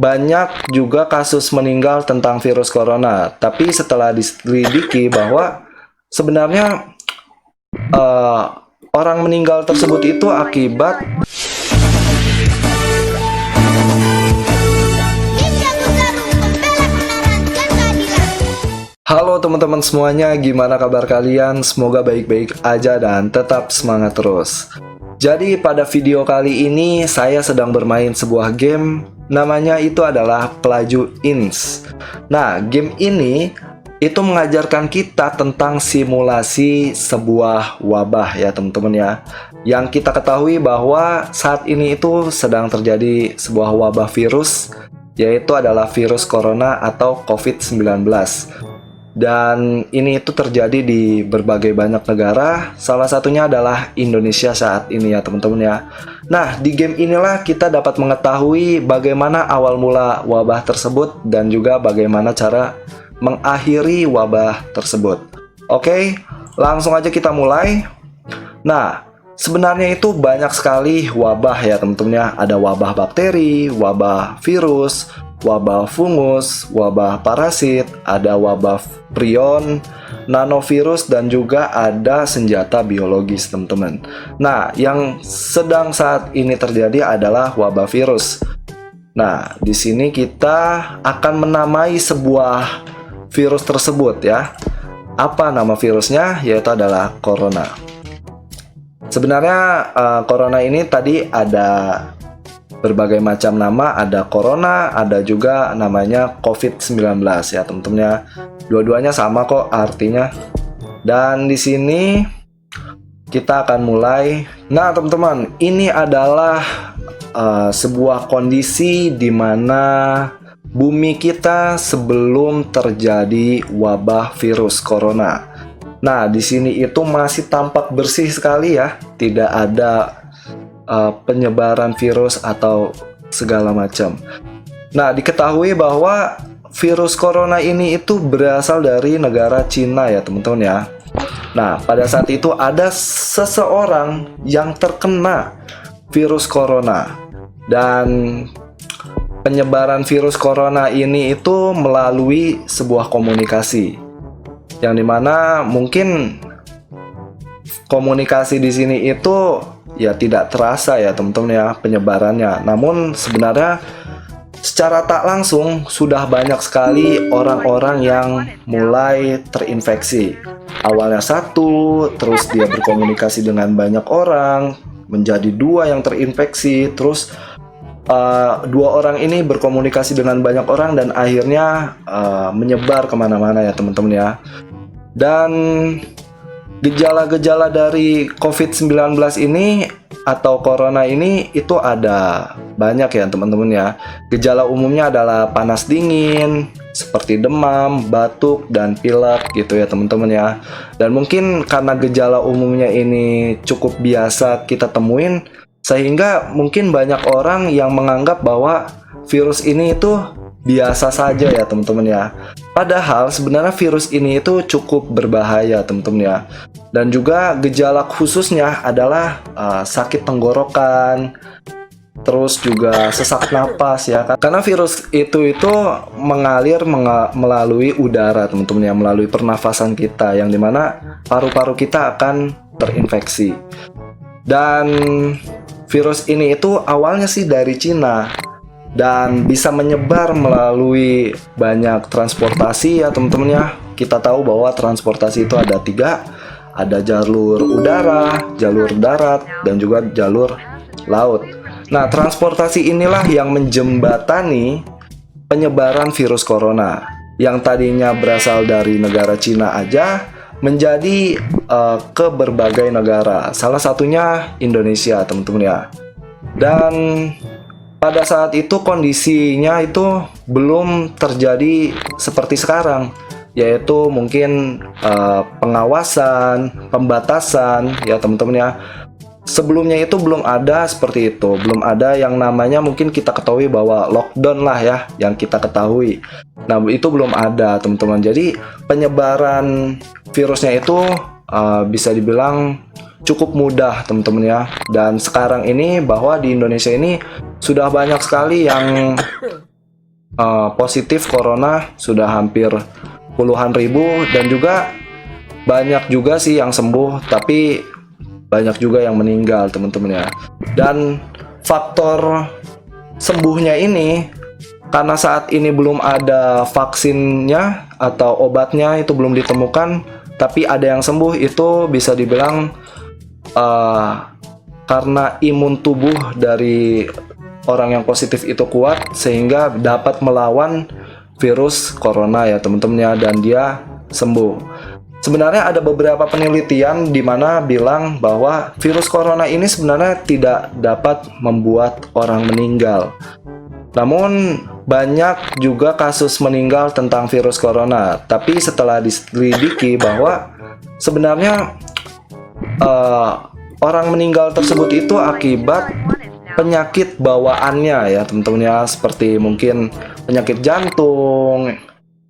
banyak juga kasus meninggal tentang virus corona. Tapi setelah diselidiki bahwa sebenarnya eh, orang meninggal tersebut itu akibat Halo teman-teman semuanya, gimana kabar kalian? Semoga baik-baik aja dan tetap semangat terus. Jadi pada video kali ini saya sedang bermain sebuah game, namanya itu adalah Pelaju Ins. Nah, game ini itu mengajarkan kita tentang simulasi sebuah wabah ya teman-teman ya. Yang kita ketahui bahwa saat ini itu sedang terjadi sebuah wabah virus, yaitu adalah virus corona atau COVID-19. Dan ini itu terjadi di berbagai banyak negara, salah satunya adalah Indonesia saat ini ya teman-teman ya. Nah, di game inilah kita dapat mengetahui bagaimana awal mula wabah tersebut dan juga bagaimana cara mengakhiri wabah tersebut. Oke, langsung aja kita mulai. Nah, sebenarnya itu banyak sekali wabah ya teman-teman ya. Ada wabah bakteri, wabah virus, wabah fungus, wabah parasit, ada wabah prion, nanovirus, dan juga ada senjata biologis, teman-teman. Nah, yang sedang saat ini terjadi adalah wabah virus. Nah, di sini kita akan menamai sebuah virus tersebut ya. Apa nama virusnya? Yaitu adalah corona. Sebenarnya corona ini tadi ada berbagai macam nama, ada corona, ada juga namanya COVID-19 ya teman-teman ya. Dua-duanya sama kok artinya. Dan di sini kita akan mulai. Nah teman-teman, ini adalah sebuah kondisi di mana bumi kita sebelum terjadi wabah virus corona. Nah di sini itu masih tampak bersih sekali ya, tidak ada penyebaran virus atau segala macam. Nah, diketahui bahwa virus corona ini itu berasal dari negara Cina ya teman-teman ya. Nah, pada saat itu ada seseorang yang terkena virus corona, dan penyebaran virus corona ini itu melalui sebuah komunikasi, yang dimana mungkin komunikasi di sini itu ya tidak terasa ya teman-teman ya penyebarannya. Namun sebenarnya secara tak langsung sudah banyak sekali orang-orang yang mulai terinfeksi. Awalnya satu, terus dia berkomunikasi dengan banyak orang, menjadi dua yang terinfeksi, terus dua orang ini berkomunikasi dengan banyak orang dan akhirnya menyebar kemana-mana ya teman-teman ya. Dan gejala-gejala dari COVID-19 ini atau corona ini itu ada banyak ya teman-teman ya. Gejala umumnya adalah panas dingin, seperti demam, batuk, dan pilek gitu ya teman-teman ya. Dan mungkin karena gejala umumnya ini cukup biasa kita temuin, sehingga mungkin banyak orang yang menganggap bahwa virus ini itu biasa saja ya teman-teman ya. Padahal sebenarnya virus ini itu cukup berbahaya teman-teman ya. Dan juga gejala khususnya adalah sakit tenggorokan, terus juga sesak napas ya. Karena virus itu mengalir melalui udara teman-teman ya, melalui pernafasan kita, yang dimana paru-paru kita akan terinfeksi. Dan virus ini itu awalnya sih dari Cina, dan bisa menyebar melalui banyak transportasi ya teman-teman ya. Kita tahu bahwa transportasi itu ada tiga, ada jalur udara, jalur darat, dan juga jalur laut. Nah, transportasi inilah yang menjembatani penyebaran virus corona, yang tadinya berasal dari negara Cina aja menjadi ke berbagai negara, salah satunya Indonesia teman-teman ya. Dan pada saat itu kondisinya itu belum terjadi seperti sekarang, yaitu mungkin pengawasan, pembatasan ya teman-teman ya. Sebelumnya itu belum ada seperti itu, belum ada yang namanya mungkin kita ketahui bahwa lockdown lah ya, yang kita ketahui. Nah itu belum ada teman-teman. Jadi penyebaran virusnya itu bisa dibilang cukup mudah teman-teman ya. Dan sekarang ini bahwa di Indonesia ini sudah banyak sekali yang positif corona sudah hampir puluhan ribu, dan juga banyak juga sih yang sembuh, tapi banyak juga yang meninggal teman-teman ya. Dan faktor sembuhnya ini karena saat ini belum ada vaksinnya atau obatnya, itu belum ditemukan, tapi ada yang sembuh, itu bisa dibilang karena imun tubuh dari orang yang positif itu kuat sehingga dapat melawan virus corona ya teman-teman ya, dan dia sembuh. Sebenarnya ada beberapa penelitian di mana bilang bahwa virus corona ini sebenarnya tidak dapat membuat orang meninggal. Namun banyak juga kasus meninggal tentang virus corona, tapi setelah diselidiki bahwa sebenarnya orang meninggal tersebut itu akibat penyakit bawaannya ya teman-teman ya, seperti mungkin penyakit jantung,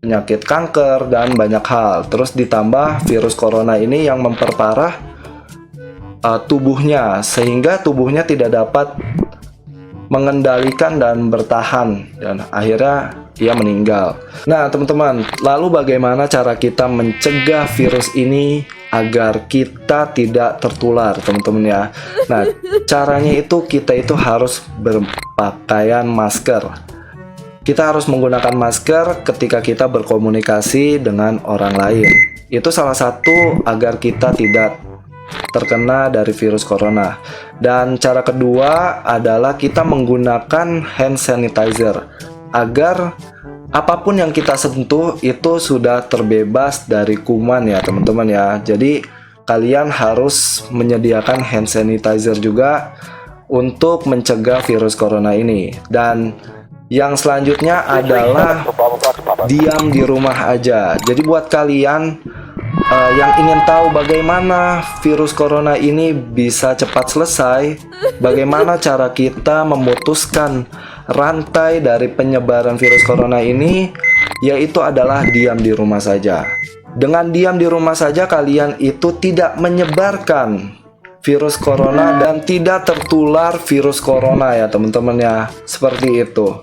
penyakit kanker, dan banyak hal. Terus ditambah virus corona ini yang memperparah tubuhnya, sehingga tubuhnya tidak dapat mengendalikan dan bertahan, dan akhirnya ia meninggal. Nah teman-teman, lalu bagaimana cara kita mencegah virus ini agar kita tidak tertular teman-teman ya? Nah caranya itu kita itu harus berpakaian masker. Kita harus menggunakan masker ketika kita berkomunikasi dengan orang lain. Itu salah satu agar kita tidak terkena dari virus corona. Dan cara kedua adalah kita menggunakan hand sanitizer agar apapun yang kita sentuh itu sudah terbebas dari kuman ya teman-teman ya. Jadi kalian harus menyediakan hand sanitizer juga untuk mencegah virus corona ini. Dan yang selanjutnya adalah diam di rumah aja. Jadi buat kalian yang ingin tahu bagaimana virus corona ini bisa cepat selesai, bagaimana cara kita memutuskan rantai dari penyebaran virus corona ini, yaitu adalah diam di rumah saja. Dengan diam di rumah saja kalian itu tidak menyebarkan virus corona dan tidak tertular virus corona ya teman-teman ya, seperti itu.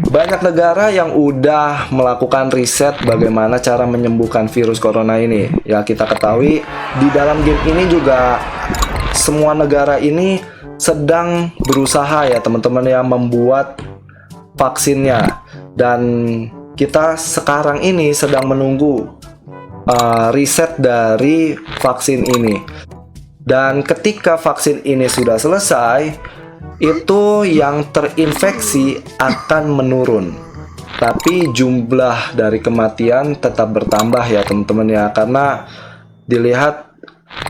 Banyak negara yang udah melakukan riset bagaimana cara menyembuhkan virus corona ini. Ya kita ketahui di dalam game ini juga semua negara ini sedang berusaha ya teman-teman ya membuat vaksinnya. Dan kita sekarang ini sedang menunggu riset dari vaksin ini. Dan ketika vaksin ini sudah selesai, itu yang terinfeksi akan menurun, tapi jumlah dari kematian tetap bertambah ya teman-teman ya, karena dilihat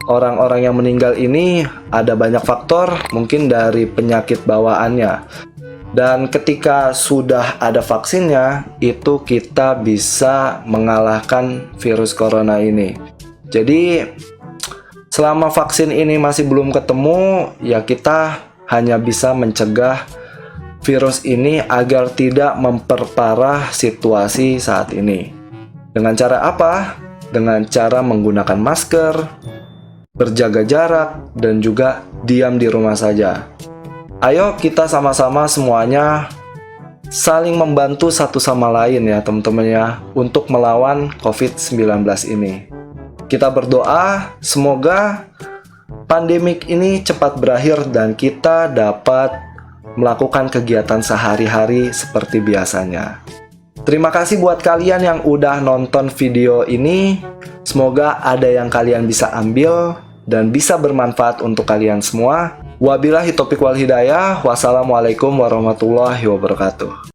orang-orang yang meninggal ini ada banyak faktor, mungkin dari penyakit bawaannya. Dan ketika sudah ada vaksinnya, itu kita bisa mengalahkan virus corona ini. Jadi selama vaksin ini masih belum ketemu, ya kita hanya bisa mencegah virus ini agar tidak memperparah situasi saat ini. Dengan cara apa? Dengan cara menggunakan masker, berjaga jarak, dan juga diam di rumah saja. Ayo kita sama-sama semuanya saling membantu satu sama lain ya teman-teman ya, untuk melawan COVID-19 ini. Kita berdoa semoga pandemik ini cepat berakhir dan kita dapat melakukan kegiatan sehari-hari seperti biasanya. Terima kasih buat kalian yang udah nonton video ini. Semoga ada yang kalian bisa ambil dan bisa bermanfaat untuk kalian semua. Wabillahi taufiq wal hidayah. Wassalamualaikum warahmatullahi wabarakatuh.